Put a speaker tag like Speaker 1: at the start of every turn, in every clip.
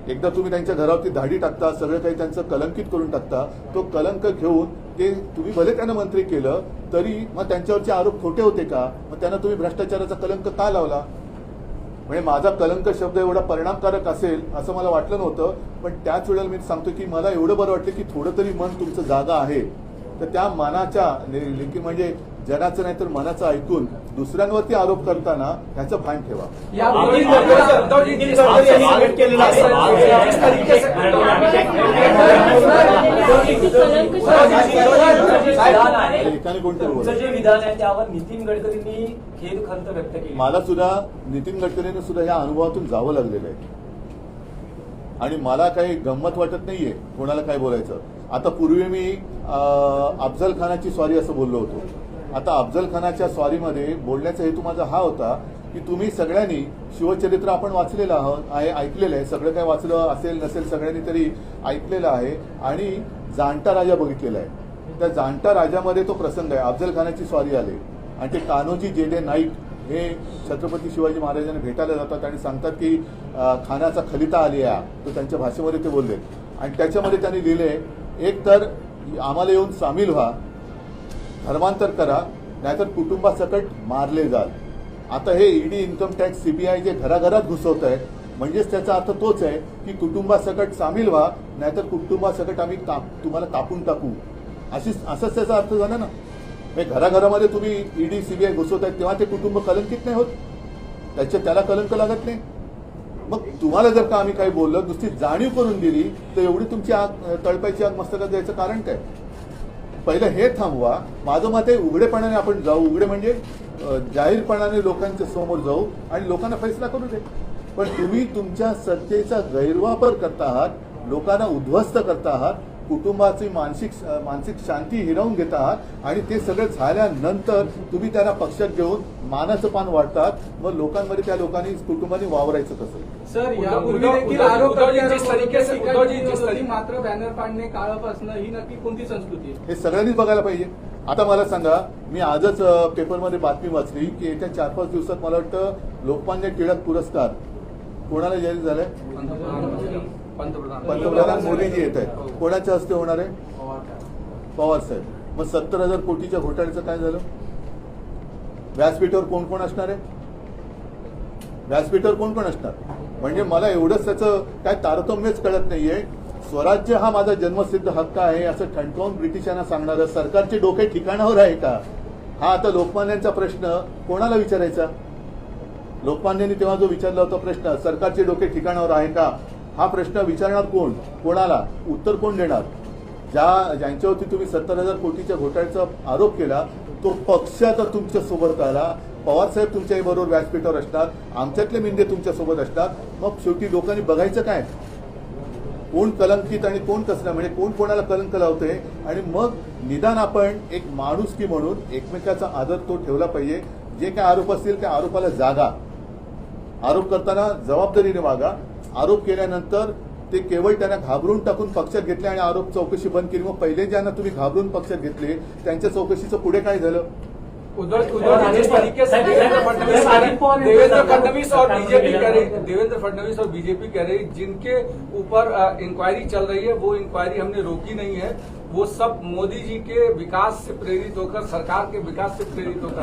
Speaker 1: एकदा तुम्ही त्यांच्या घरावरती धाडी टाकता, सगळं काही त्यांचं कलंकित करून टाकता. तो कलंक घेऊन ते तुम्ही भले त्यांना मंत्री केलं तरी मग त्यांच्यावरचे आरोप खोटे होते का? मग त्यांना तुम्ही भ्रष्टाचाराचा कलंक का लावला? म्हणजे माझा कलंक शब्द एवढा परिणामकारक असेल असं मला वाटलं नव्हतं. पण त्याच वेळेला मी सांगतो की मला एवढं बरं वाटलं की थोडं तरी मन तुमचं जागा आहे. तर त्या मनाच्या म्हणजे जनाचं नाही तर मनाचं ऐकून दुसऱ्यांवरती आरोप करताना ह्याचं भान ठेवा. एकाने कोणतं
Speaker 2: विधान आहे त्यावर नितीन गडकरींनी खेद खंत व्यक्त केली.
Speaker 1: मला सुद्धा नितीन गडकरींनी सुद्धा या अनुभवातून जावं लागलेलं आहे आणि मला काही गंमत वाटत नाहीये कोणाला काय बोलायचं. आता पूर्वी मी अफजल खानाची स्वारी असं बोललो होतो. आता अफजल खानाच्या स्वारीमध्ये बोलण्याचा हेतू माझा हा होता की तुम्ही सगळ्यांनी शिवचरित्र आपण वाचलेलं आहे, ऐकलेलं आहे. सगळं काय वाचलं असेल नसेल सगळ्यांनी तरी ऐकलेलं आहे आणि जाणता राजा बघितलेला आहे. त्या जाणता राजामध्ये तो प्रसंग आहे, अफजल खानाची स्वारी आले आणि ते कान्होजी जेडे नाईक हे छत्रपती शिवाजी महाराजांना भेटायला जातात आणि सांगतात की खानाचा खलिता आली आहे. तो त्यांच्या भाषेमध्ये ते बोलले आणि त्याच्यामध्ये त्यांनी लिहिले एक तर आम्हाला येऊन सामील व्हा, धर्मांतर करा, नाहीतर कुटुंबासकट मारले जाल. आता हे ईडी, इन्कम टॅक्स, सीबीआय जे घराघरात घुसवत आहे म्हणजेच त्याचा अर्थ तोच आहे की कुटुंबासकट सामील व्हा, नाहीतर कुटुंबासकट आम्ही तुम्हाला कापून टाकू. असंच त्याचा अर्थ झाला ना. घराघरामध्ये तुम्ही ईडी सीबीआय घुसवत आहेत तेव्हा ते कुटुंब कलंकित नाही होत, त्याला कलंक लागत नाही. मग तुम्हाला जर का आम्ही काही बोललो, नुसती जाणीव करून दिली तर एवढी तुमची आग तळपायची आग मस्तकात द्यायचं कारण काय? पहिलं हे थांबवा. माझं मत आहे उघडेपणाने आपण जाऊ, उघडे म्हणजे जाहीरपणाने लोकांच्या समोर जाऊ आणि लोकांना फैसला करू दे. पण तुम्ही तुमच्या सत्तेचा गैरवापर करता आहात, लोकांना उद्ध्वस्त करता आहात, कुटुंबाची मानसिक शांती हिरावून घेत आहात आणि ते सगळं झाल्यानंतर तुम्ही त्यांना पक्षात घेऊन मानाचं पान वाटतात. मग लोकांमध्ये त्या लोकांनी कुटुंबाने वावरायचं कसं?
Speaker 3: सर यापूर्वी देखील आरोप मात्र बॅनर पाडणे, काळप असणं ही नक्की कोणती संस्कृती आहे?
Speaker 1: हे सगळ्यांनीच बघायला पाहिजे. आता मला सांगा, मी आजच पेपरमध्ये बातमी वाचली की येत्या 4-5 दिवसात मला वाटतं लोकमान्य टिळक पुरस्कार कोणाला जाहीर झालाय? पंतप्रधान मोदीजी येत आहेत. कोणाच्या हस्ते होणार आहे? पवार साहेब. मग 70,000 कोटीच्या घोटाळ्याचं काय झालं? व्यासपीठावर कोण कोण असणार आहे? व्यासपीठावर कोण कोण असणार? म्हणजे मला एवढंच त्याचं काय तारतम्यच कळत नाहीये. स्वराज्य हा माझा जन्मसिद्ध हक्क आहे असं ठणकावून ब्रिटिशांना सांगणारं सरकारचे डोके ठिकाणावर आहे का? हा आता लोकमान्यांचा प्रश्न कोणाला विचारायचा? लोकमान्यांनी तेव्हा जो विचारला होता प्रश्न, सरकारचे डोके ठिकाणावर आहे का, हा प्रश्न विचारणार कोण? कोणाला उत्तर कोण देणार? ज्यांच्यावरती तुम्ही 70,000 कोटीच्या घोटाळ्याचा आरोप केला तो पक्ष आता तुमच्या सोबत आला. पवार साहेब तुमच्याही बरोबर व्यासपीठावर असतात, आमच्यातले मिंदे तुमच्या सोबत असतात. मग शेवटी लोकांनी बघायचं काय? कोण कलंकित आणि कोण कसला, म्हणजे कोण कोणाला कलंक लावतंय. आणि मग निदान आपण एक माणुसकी म्हणून एकमेकाचा आदर तो ठेवला पाहिजे. जे काय आरोप असतील त्या आरोपाला जागा, आरोप करताना जबाबदारीने वागा. आरोप केल्यानंतर ते केवळ त्यांना घाबरून टाकून पक्षात घेतले आणि आरोप चौकशी बंद केली. मग पहिले ज्यांना तुम्ही घाबरून पक्षात घेतले त्यांच्या चौकशीचं पुढे काय झालं?
Speaker 3: देवेंद्र फडणवीस और बीजेपी कह रही जिनके ऊपर इंक्वायरी चल रही है वो इंक्वायरी हमने रोकी नहीं है, वो सब मोदी जी के विकास से प्रेरित होकर, सरकार के विकास से प्रेरित होकर.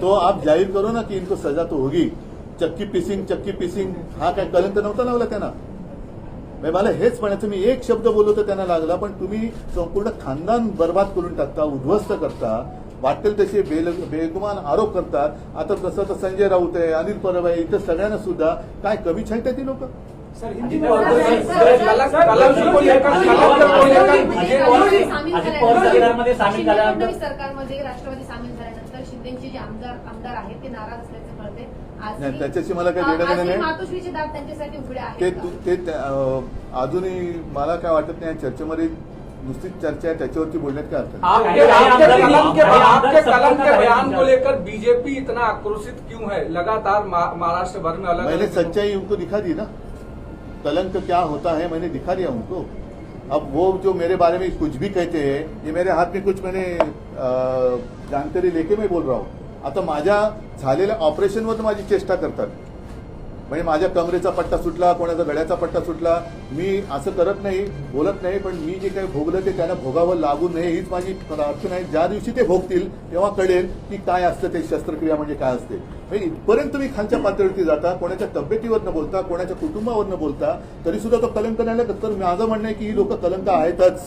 Speaker 1: तो आप जाहीर करो ना कि इनको सजा तो होगी. चक्की पिसिंग हा काय कलंक नव्हता लावला त्यांना. मला हेच म्हणायचं, मी एक शब्द बोललो तर त्यांना लागला. पण तुम्ही संपूर्ण खानदान बर्बाद करून टाकता, उद्ध्वस्त करता, वाटेल तसे बेगुमान आरोप करतात. आता तसं तर संजय राऊत आहे, अनिल परब आहे, इतर सगळ्यांना सुद्धा काय कमी छायतात ती लोक?
Speaker 4: सरकारमध्ये राष्ट्रवादी सामील झाल्यानंतर शिंदेचे जे आमदार आहेत ते नाराज असल्याचे कळते.
Speaker 1: त्याच्याशी मला काही देणं नाही.
Speaker 4: मातोश्रीचे दार त्यांच्यासाठी उघडे आहेत.
Speaker 1: ते अजूनही मला काय वाटत नाही चर्चेमध्ये नुसतीच चर्चा आहे त्याच्यावरती बोलण्यात काय अर्थ
Speaker 3: नहीं. आपके कलम के बयान को लेकर बीजेपी इतना आक्रोशित क्यों है? लगातार महाराष्ट्र भर में अलग
Speaker 1: मैंने सच्चाई उनको दिखा दी ना. कलंक क्या होता है मैंने दिखा दिया उनको. अब वो जो मेरे बारे में कुछ भी कहते हैं, ये मेरे हाथ में कुछ मैंने जानकारी लेके मैं बोल रहा हूँ. आता माझ्या झालेल्या ऑपरेशनवर माझी चेष्टा करतात. म्हणजे माझ्या कमरेचा पट्टा सुटला, कोणाचा गळ्याचा पट्टा सुटला, मी असं करत नाही, बोलत नाही, पण मी जे काही भोगलं ते त्यांना भोगावं लागू नये हीच माझी प्रार्थना आहे. ज्या दिवशी ते भोगतील तेव्हा कळेल की काय असतं ते शस्त्रक्रिया म्हणजे काय असते. म्हणजे इथपर्यंत तुम्ही खालच्या पातळीवरती जाता, कोणाच्या तब्येतीवर न बोलता, कोणाच्या कुटुंबावर न बोलता, तरी सुद्धा तो कलंक नाही लागत. तर माझं म्हणणं आहे की ही लोक कलंक आहेतच,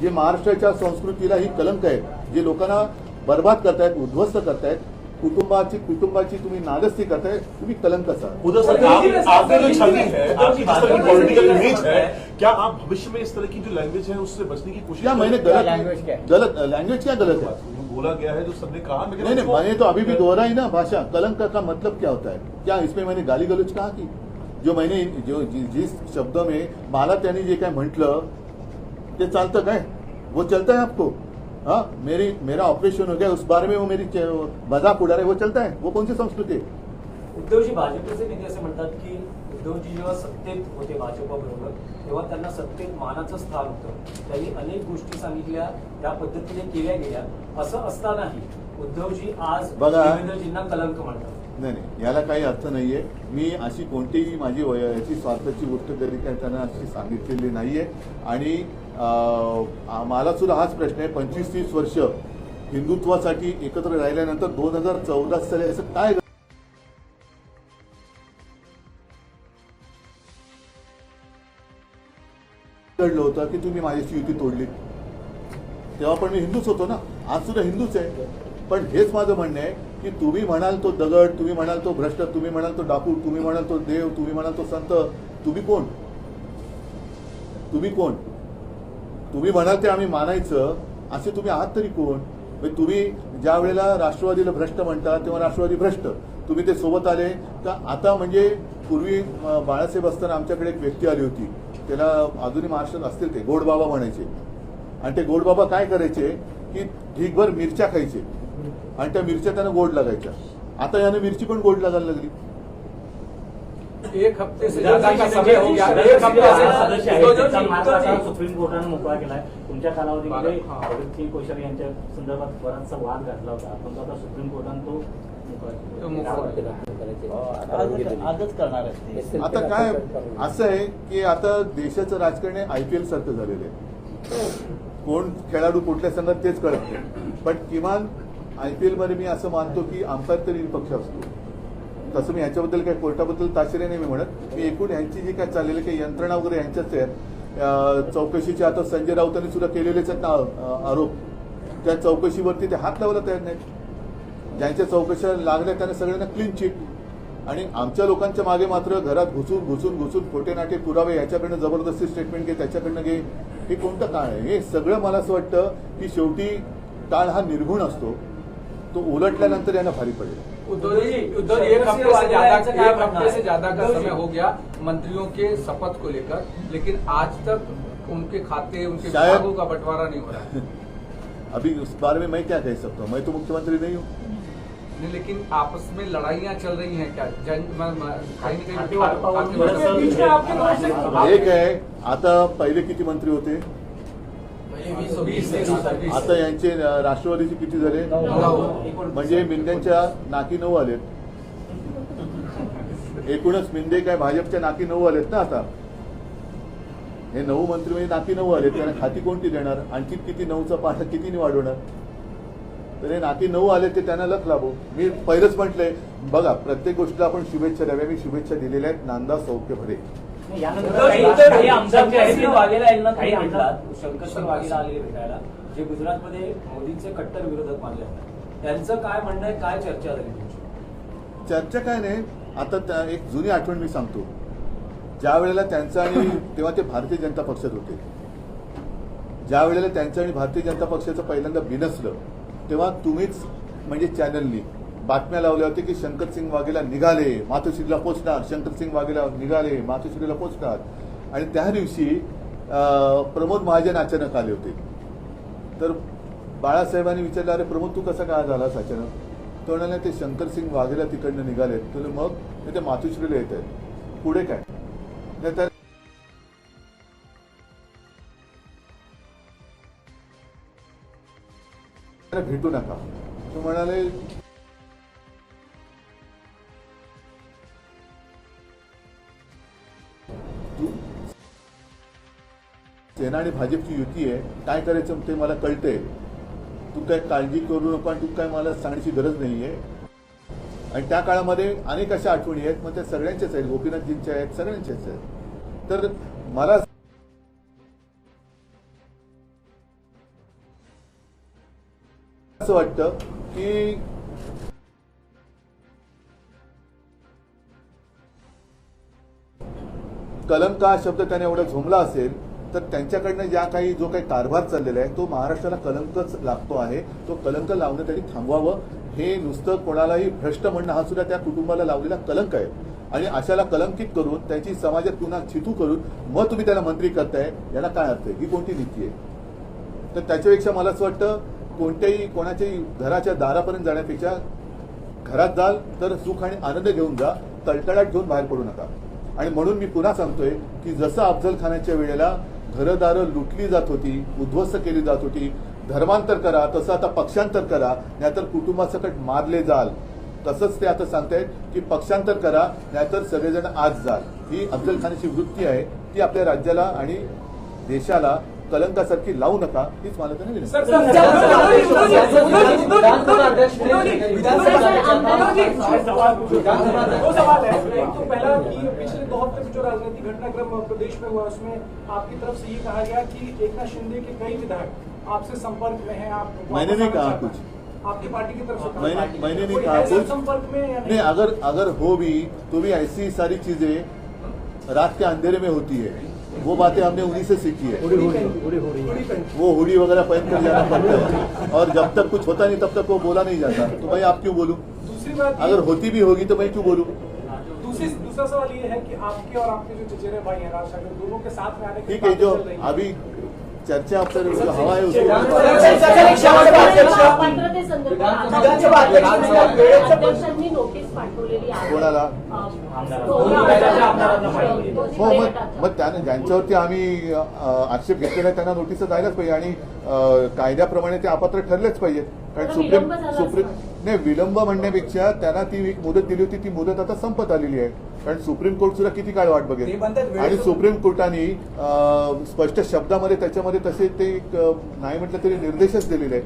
Speaker 1: जे महाराष्ट्राच्या संस्कृतीला ही कलंक आहेत, जे लोकांना बर्बाद करतायत, उद्ध्वस्त करतायत, कुटुंबाची तुम्ही नादस्ती करताय, तुम्ही कलंकच आहात.
Speaker 5: उद्धव सर, आपने जो छवि है, आपकी जिस तरह की पॉलिटिकल इमेज है, क्या आप भविष्य में इस तरह की जो लैंग्वेज है उससे बचने की कोशिश
Speaker 1: क्या मैंने
Speaker 5: करेंगे?
Speaker 1: गलत लैंग्वेज क्या गलत है?
Speaker 5: बोला गया है जो सबने कहा, लेकिन
Speaker 1: नहीं,
Speaker 5: उसको-
Speaker 1: मैंने तो अभी भी दोहराई ना भाषा. कलंक का मतलब क्या होता है? क्या इसमें मैंने गाली गलौज कहा की जिस शब्द में मला त्यांनी जे काय म्हटलं ते चालतं काय? वो चलता है आपको? हाँ, मेरा ऑपरेशन हो गया उस बारे में वो मेरी मजाक उड़ा रहे, वो चलता है? वो कौन सी संस्कृती है?
Speaker 2: उद्धवजी भाजपचे नेते असे म्हणतात की उद्धवजी जेव्हा सत्तेत होते भाजपबरोबर तेव्हा त्यांना सत्तेत मानाचं स्थान होतं. त्यांनी अनेक गोष्टी सांगितल्या, त्या पद्धतीने केल्या गेल्या. असं असतानाही उद्धवजी आज
Speaker 1: बघा.
Speaker 2: देवेंद्रजींना कलंक म्हणतात.
Speaker 1: नाही, याला काही अर्थ नाहीये. मी अशी कोणतीही माझी याची स्वार्थाची गोष्ट तरी काय त्यांना अशी सांगितलेली नाहीये. आणि मला सुद्धा हाच प्रश्न आहे, 25-30 वर्ष हिंदुत्वासाठी एकत्र राहिल्यानंतर 2014 साली असं काय घडलं होतं की तुम्ही माझ्याशी युती तोडली? तेव्हा पण मी हिंदूच होतो ना, आज सुद्धा हिंदूच आहे. पण हेच माझं म्हणणं आहे की तुम्ही म्हणाल तो दगड, तुम्ही म्हणाल तो भ्रष्ट, तुम्ही म्हणाल तो डाकू, तुम्ही म्हणाल तो देव, तुम्ही म्हणाल तो संत, तुम्ही कोण? तुम्ही म्हणाल ते आम्ही मानायचं, असे तुम्ही आहात तरी कोण? म्हणजे तुम्ही ज्या वेळेला राष्ट्रवादीला भ्रष्ट म्हणता तेव्हा राष्ट्रवादी भ्रष्ट, तुम्ही ते सोबत आले का? आता म्हणजे पूर्वी बाळासाहेब असताना आमच्याकडे एक व्यक्ती आली होती, त्याला अजूनही महाराष्ट्रात असतील, ते गोडबाबा म्हणायचे. आणि ते गोडबाबा काय करायचे की ढीगभर मिरच्या खायचे आणि त्या मिरच्या त्यांना गोड लागायच्या. आता यानं मिरची पण गोड लागायला लागली.
Speaker 3: एक हफ्ते से ज्यादा का समय हो गया. एक हफ्ते
Speaker 6: सदस्य आहे,
Speaker 3: से
Speaker 6: त्यांचा मार्ग आता सुप्रीम कोर्टाने मोकळा केलाय. तुमच्या कालावधीमध्ये
Speaker 3: हा.
Speaker 6: अभिजित कोश्यारी यांच्या संदर्भात बराचसा वाद घातला होता, पण आता सुप्रीम कोर्टाने तो मोकळा केला.
Speaker 7: आजच करणार आहे.
Speaker 1: आता काय असं आहे की आता देशाचं राजकारण IPL सारखं झालेलं आहे. कोण खेळाडू कुठल्या संघात तेच कळत नाही. पण किमान IPL मध्ये मी असं मानतो की अंपायर तरी निष्पक्ष असतो. तसं मी ह्याच्याबद्दल काही कोर्टाबद्दल ताशेरे नाही मी म्हणत. मी एकूण ह्यांची जी काय चाललेली काही यंत्रणा वगैरे ह्यांच्याच आहेत. चौकशीचे आता संजय राऊतांनी सुद्धा केलेलेच आहेत ना आरोप, त्या चौकशीवरती ते हात लावायला तयार नाहीत. ज्यांच्या चौकशा लागल्या त्यांना सगळ्यांना क्लीन चिट. आणि आमच्या लोकांच्या मागे मात्र घरात घुसून खोटे नाटे पुरावे, याच्याकडनं जबरदस्ती स्टेटमेंट घे, त्याच्याकडनं घे. हे कोणतं काळ आहे? हे सगळं मला असं वाटतं की शेवटी काळ हा निर्गुण असतो, तो उलटल्यानंतर यांना भारी पडेल.
Speaker 3: उद्धव जी एक हफ्ते से ज्यादा का समय हो गया मंत्रियों के शपथ को लेकर, लेकिन आज तक उनके खाते, उनके विभागों का बंटवारा नहीं हो रहा है.
Speaker 1: अभी उस बारे में मैं क्या कह सकता हूँ? मैं तो मुख्यमंत्री नहीं हूँ.
Speaker 3: नहीं, लेकिन आपस में लड़ाइयाँ चल रही हैं क्या? कहीं
Speaker 1: एक आहे, आता पहिले किती मंत्री होते?
Speaker 3: 20
Speaker 1: आता यांचे राष्ट्रवादीचे किती झाले? म्हणजे मिंद्यांच्या नाकी 9 आलेत. एकूणच मिंदे काय भाजपच्या नाकी 9 आलेत ना. आता हे 9 मंत्री म्हणजे नाकी 9 आलेत. त्यांना खाती कोणती देणार? आणखी किती 9चा पाठ कितीने वाढवणार? तर हे नाकी 9 आले ते त्यांना लख लाभो. मी पहिलंच म्हटलंय, बघा प्रत्येक गोष्टीला आपण शुभेच्छा द्याव्या. मी शुभेच्छा दिलेल्या आहेत. नांदा सौख्य भरे.
Speaker 6: काही आमदार जे आहेत
Speaker 2: शंकरसिंह वाघेला यांना
Speaker 6: काही
Speaker 2: काही
Speaker 6: आमदार
Speaker 2: भेटलात. शंकरसिंह वाघेला आलेले भेटायला, जे गुजरातमध्ये मोदींचे कट्टर विरोधक मानले जातात. त्यांचं काय म्हणणं आहे, काय चर्चा झाली तुमची?
Speaker 1: चर्चा काय नाही. आता एक जुनी आठवण मी सांगतो. ज्या वेळेला त्यांचं आणि तेव्हा ते भारतीय जनता पक्षात होते, ज्या वेळेला त्यांचं आणि भारतीय जनता पक्षाचं पहिल्यांदा बिनसलं, तेव्हा तुम्हीच म्हणजे चॅनलनी बातम्या लावल्या होत्या की शंकरसिंह वाघेला निघाले, मातोश्रीला पोचणार, शंकरसिंह वाघेला निघाले, मातोश्रीला पोचणार. आणि त्या दिवशी प्रमोद महाजन अचानक आले होते. तर बाळासाहेबांनी विचारलं, अरे प्रमोद तू कसा काय झालास अचानक? तो म्हणाले ते शंकरसिंह वाघेला तिकडनं निघालेत. तुला मग ते मातोश्रीला येत आहेत, पुढे काय? तर भेटू नका. तो म्हणाले सेना आणि भाजपची युती आहे, काय करायचं ते मला कळतंय. तू काय काळजी करू नको आणि तू काय मला सांगण्याची गरज नाही आहे. आणि त्या काळामध्ये अनेक अशा आठवणी आहेत, मग त्या सगळ्यांच्याच आहेत, गोपीनाथजींच्या आहेत, सगळ्यांच्याच आहेत. तर मला असं वाटतं की कलंक हा शब्द त्याने एवढा झोमला असेल तर त्यांच्याकडनं ज्या काही जो काही कारभार चाललेला आहे तो महाराष्ट्राला कलंकच लागतो आहे. तो कलंक लावणं त्यांनी थांबवावं. हे नुसतं कोणालाही भ्रष्ट म्हणणं हा सुद्धा त्या कुटुंबाला लावलेला कलंक आहे. आणि अशाला कलंकित करून त्यांची समाजात पुन्हा छितू करून मग तुम्ही त्याला मंत्री करताय, याला काय अर्थ आहे? ही कोणती नीती आहे? तर त्याच्यापेक्षा मला असं वाटतं कोणत्याही कोणाच्याही घराच्या दारापर्यंत जाण्यापेक्षा घरात जाल तर सुख आणि आनंद घेऊन जा, तळतळाट घेऊन बाहेर पडू नका. आणि म्हणून मी पुन्हा सांगतोय की जसं अफजल खानाच्या वेळेला घरदारं लुटली जात होती, उद्ध्वस्त केली जात होती, धर्मांतर करा, तसं आता पक्षांतर करा, नाहीतर कुटुंबासकट मारले जाल. तसंच ते आता सांगतायत की पक्षांतर करा, नाहीतर सगळेजण आज जाल. ही अफजल खानाची वृत्ती आहे. ती आपल्या राज्याला आणि देशाला कलंकासारखी लावू नका, हीच मला त्यांनी विनंती.
Speaker 8: दो सवाल है. एक तो पहला कि पिछले 2 हफ्ते में जो राजनीतिक घटनाक्रम प्रदेश में हुआ उसमें आपकी तरफ से ये कहा गया कि एकनाथ शिंदे के कई विधायक आपसे संपर्क में हैं. आप
Speaker 1: मैंने नहीं कहा कुछ.
Speaker 8: आपकी पार्टी की तरफ से
Speaker 1: मैंने नहीं कहा कुछ.
Speaker 8: संपर्क में या
Speaker 1: नहीं, अगर हो भी तो भी ऐसी सारी चीजें रात के अंधेरे में होती है. वो बातें हमने उन्हीं से सीखी है. वो हुडी वगैरह पहन कर जाना पड़ता है और जब तक कुछ होता नहीं तब तक वो बोला नहीं जाता. तो भाई आप क्यों बोलूं?
Speaker 8: दूसरी बात
Speaker 1: अगर होती भी होगी तो मैं क्यों बोलूं?
Speaker 8: दूसरा सवाल ये है कि आपके और आपके जो चचेरे भाई हैं राज ठाकरे, दोनों के साथ में आने की
Speaker 1: ठीक है, जो
Speaker 8: बातें चल रही हैं.
Speaker 1: अभी चर्चा पर जो हवा है उसको
Speaker 9: अध्यक्षांनी नोटीस पाठवलेली आहे.
Speaker 1: कोणाला? हो, मग त्याने ज्यांच्यावरती आम्ही आक्षेप घेतलेला आहे त्यांना नोटीस द्यायलाच पाहिजे आणि कायद्याप्रमाणे ते अपात्र ठरलेच पाहिजे. कारण सुप्रीम नाही, विलंब म्हणण्यापेक्षा त्यांना ती एक मुदत दिली होती, ती मुदत आता संपत आलेली आहे. कारण सुप्रीम कोर्ट सुद्धा किती काळ वाट बघेल. आणि सुप्रीम कोर्टाने स्पष्ट शब्दामध्ये त्याच्यामध्ये तसे ते नाही म्हटलं तरी निर्देशच दिलेले आहेत.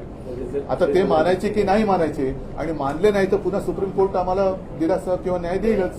Speaker 1: आता ते मानायचे की नाही मानायचे, आणि मानले नाही तर पुन्हा सुप्रीम कोर्ट आम्हाला दिलासा किंवा न्याय देईलच.